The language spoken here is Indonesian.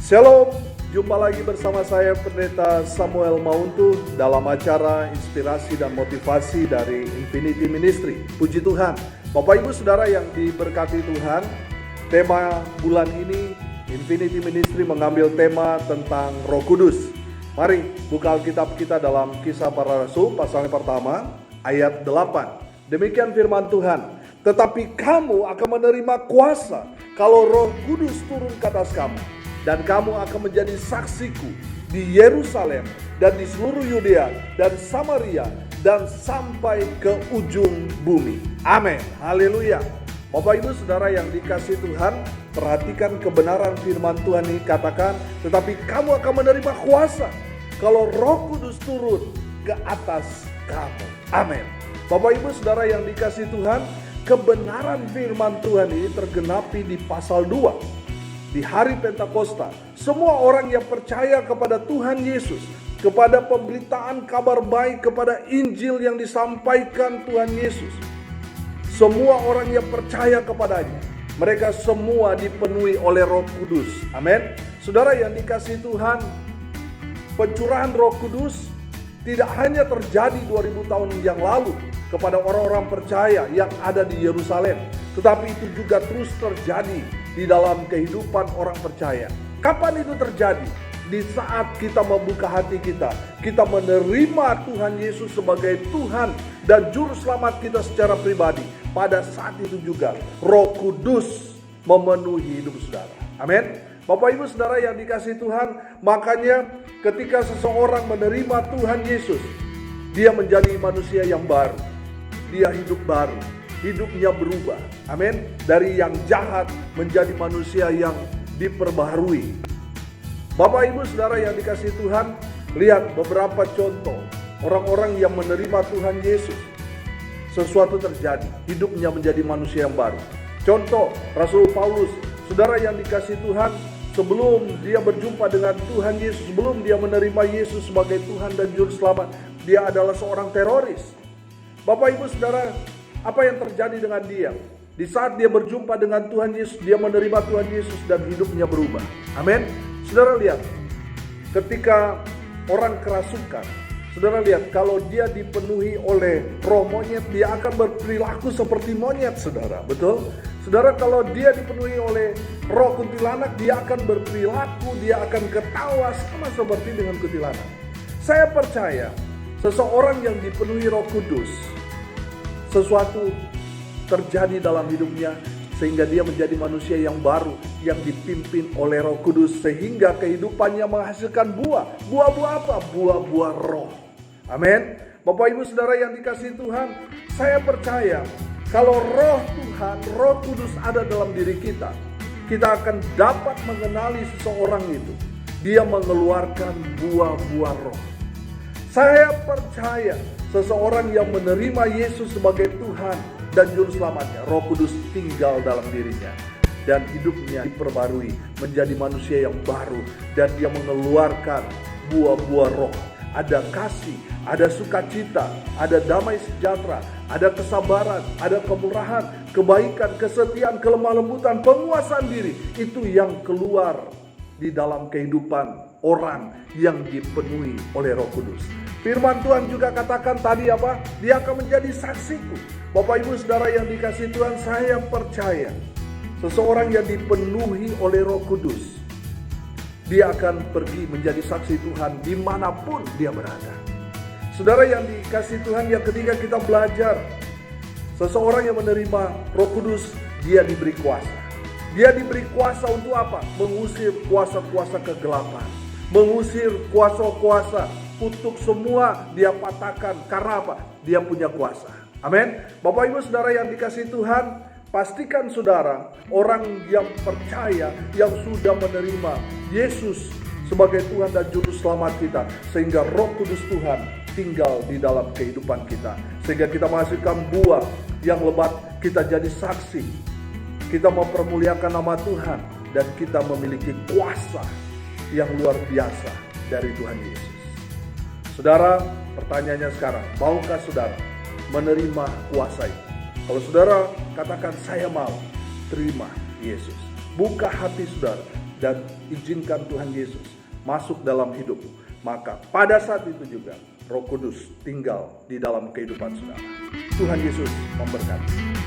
Shalom, jumpa lagi bersama saya Pendeta Samuel Mauntu dalam acara Inspirasi dan Motivasi dari Infinity Ministry. Puji Tuhan, Bapak Ibu Saudara yang diberkati Tuhan, tema bulan ini Infinity Ministry mengambil tema tentang Roh Kudus. Mari buka Alkitab kita dalam Kisah Para Rasul pasal yang pertama ayat 8. Demikian firman Tuhan, tetapi kamu akan menerima kuasa kalau Roh Kudus turun ke atas kamu. Dan kamu akan menjadi saksiku di Yerusalem dan di seluruh Yudea dan Samaria dan sampai ke ujung bumi. Amin. Haleluya. Bapak Ibu Saudara yang dikasihi Tuhan, perhatikan kebenaran firman Tuhan ini katakan, tetapi kamu akan menerima kuasa kalau Roh Kudus turun ke atas kamu. Amin. Bapak Ibu Saudara yang dikasihi Tuhan, kebenaran firman Tuhan ini tergenapi di pasal 2. Di hari Pentakosta, semua orang yang percaya kepada Tuhan Yesus, kepada pemberitaan kabar baik, kepada Injil yang disampaikan Tuhan Yesus, semua orang yang percaya kepadanya, mereka semua dipenuhi oleh Roh Kudus. Amin. Saudara yang dikasihi Tuhan, pencurahan Roh Kudus tidak hanya terjadi 2000 tahun yang lalu kepada orang-orang percaya yang ada di Yerusalem, tetapi itu juga terus terjadi di dalam kehidupan orang percaya. Kapan itu terjadi? Di saat kita membuka hati kita menerima Tuhan Yesus sebagai Tuhan dan Juru Selamat kita secara pribadi. Pada saat itu juga Roh Kudus memenuhi hidup saudara. Amin. Bapak Ibu Saudara yang dikasihi Tuhan, makanya ketika seseorang menerima Tuhan Yesus, dia menjadi manusia yang baru. Dia hidup baru. Hidupnya berubah. Amin. Dari yang jahat menjadi manusia yang diperbaharui. Bapak Ibu Saudara yang dikasihi Tuhan, lihat beberapa contoh orang-orang yang menerima Tuhan Yesus. Sesuatu terjadi, hidupnya menjadi manusia yang baru. Contoh Rasul Paulus, saudara yang dikasihi Tuhan, sebelum dia berjumpa dengan Tuhan Yesus, sebelum dia menerima Yesus sebagai Tuhan dan Juru Selamat, dia adalah seorang teroris. Bapak Ibu Saudara, apa yang terjadi dengan dia? Di saat dia berjumpa dengan Tuhan Yesus, dia menerima Tuhan Yesus dan hidupnya berubah. Amin. Saudara lihat, ketika orang kerasukan, saudara lihat, kalau dia dipenuhi oleh roh monyet, dia akan berperilaku seperti monyet, saudara. Betul? Saudara, kalau dia dipenuhi oleh roh kuntilanak, dia akan berperilaku, dia akan ketawa sama seperti dengan kuntilanak. Saya percaya, seseorang yang dipenuhi Roh Kudus, sesuatu terjadi dalam hidupnya sehingga dia menjadi manusia yang baru yang dipimpin oleh Roh Kudus, sehingga kehidupannya menghasilkan buah. Buah-buah apa? Buah-buah roh. Amin. Bapak Ibu Saudara yang dikasihi Tuhan, saya percaya kalau roh Tuhan, Roh Kudus ada dalam diri kita, kita akan dapat mengenali seseorang itu. Dia mengeluarkan buah-buah roh. Saya percaya seseorang yang menerima Yesus sebagai Tuhan dan Juru Selamatnya, Roh Kudus tinggal dalam dirinya dan hidupnya diperbarui menjadi manusia yang baru, dan dia mengeluarkan buah-buah roh. Ada kasih, ada sukacita, ada damai sejahtera, ada kesabaran, ada kemurahan, kebaikan, kesetiaan, kelemah lembutan, penguasaan diri. Itu yang keluar di dalam kehidupan orang yang dipenuhi oleh Roh Kudus. Firman Tuhan juga katakan tadi apa? Dia akan menjadi saksiku. Bapak Ibu Saudara yang dikasihi Tuhan, saya percaya seseorang yang dipenuhi oleh Roh Kudus, dia akan pergi menjadi saksi Tuhan dimanapun dia berada. Saudara yang dikasihi Tuhan, yang ketika kita belajar, seseorang yang menerima Roh Kudus, dia diberi kuasa. Dia diberi kuasa untuk apa? Mengusir kuasa-kuasa kegelapan, mengusir kuasa-kuasa kutuk, semua dia patahkan. Karena apa? Dia punya kuasa. Amin. Bapak Ibu Saudara yang dikasihi Tuhan, pastikan saudara, orang yang percaya, yang sudah menerima Yesus sebagai Tuhan dan Juru Selamat kita, sehingga Roh Kudus Tuhan tinggal di dalam kehidupan kita, sehingga kita menghasilkan buah yang lebat, kita jadi saksi, kita mempermuliakan nama Tuhan, dan kita memiliki kuasa yang luar biasa dari Tuhan Yesus. Saudara, pertanyaannya sekarang, maukah saudara menerima kuasa itu? Kalau saudara katakan saya mau, terima Yesus. Buka hati saudara, dan izinkan Tuhan Yesus masuk dalam hidupmu, maka pada saat itu juga Roh Kudus tinggal di dalam kehidupan saudara. Tuhan Yesus memberkati.